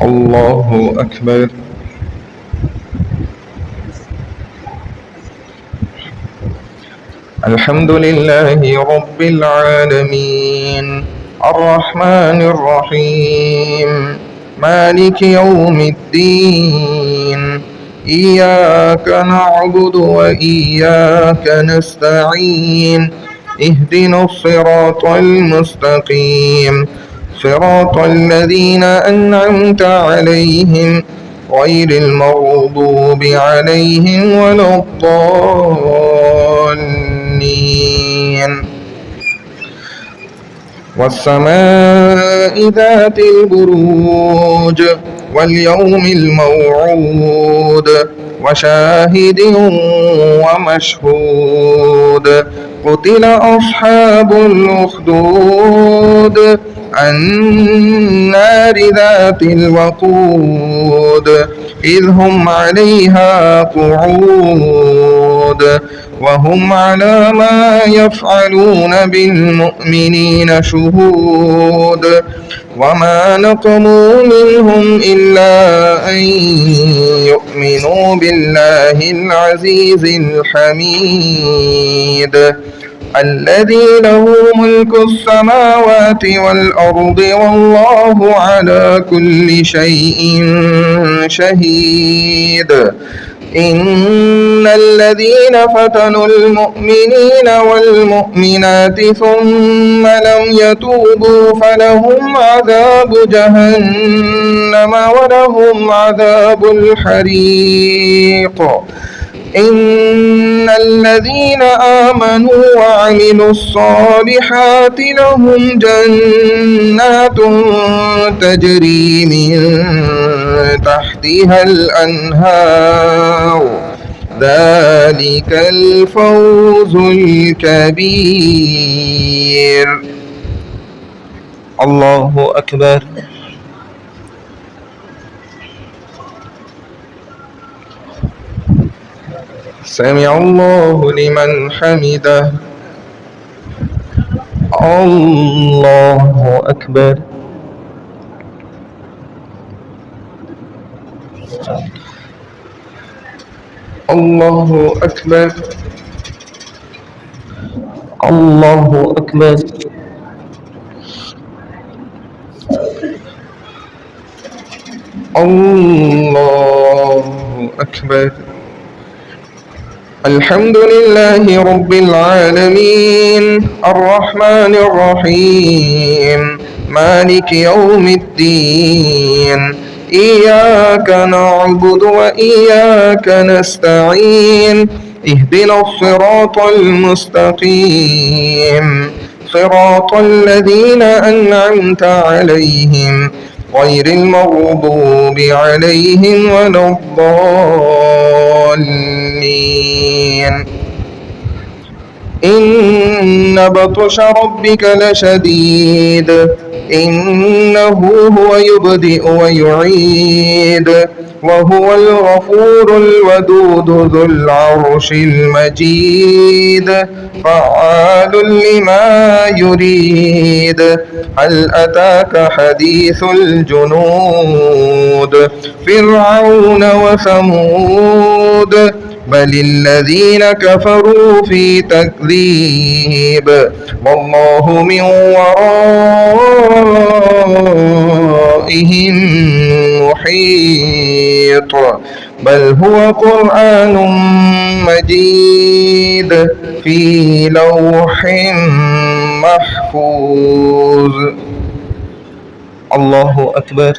الله أكبر. الحمد لله رب العالمين الرحمن الرحيم مالك يوم الدين إياك نعبد وإياك نستعين اهدنا الصراط المستقيم صراط الذين أنعمت عليهم غير المغضوب عليهم ولا الضالين. والسماء ذات البروج واليوم الموعود وشاهد ومشهود قتل أصحاب الأخدود النار ذات الوقود إذ هم عليها قعود وهم على ما يفعلون بالمؤمنين شهود وما نقموا منهم إلا أن يؤمنوا بالله العزيز الحميد الذي له ملك السماوات والأرض والله على كل شيء شهيد. إن الذين فتنوا المؤمنين والمؤمنات ثم لم يتوبوا فلهم عذاب جهنم ولهم عذاب الحريق. إن الذين آمنوا وعملوا الصالحات لهم جنات تجري من تحتها الأنهار ذلك الفوز الكبير. الله أكبر. سمع الله لمن حمده. الله أكبر. الله أكبر. الله أكبر. الله أكبر. الحمد لله رب العالمين الرحمن الرحيم مالك يوم الدين إياك نعبد وإياك نستعين اهدنا الصراط المستقيم صراط الذين أنعمت عليهم غير المغضوب عليهم ولا الضالين. إن بطش ربك لشديد إنه هو يبدئ ويعيد وهو الغفور الودود ذو العرش المجيد فعال لما يريد. هل أتاك حديث الجنود فرعون وثمود بل الذين كفروا في تكذيب والله من ورائهم محيط بل هو قرآن مجيد في لوح محفوظ. الله أكبر.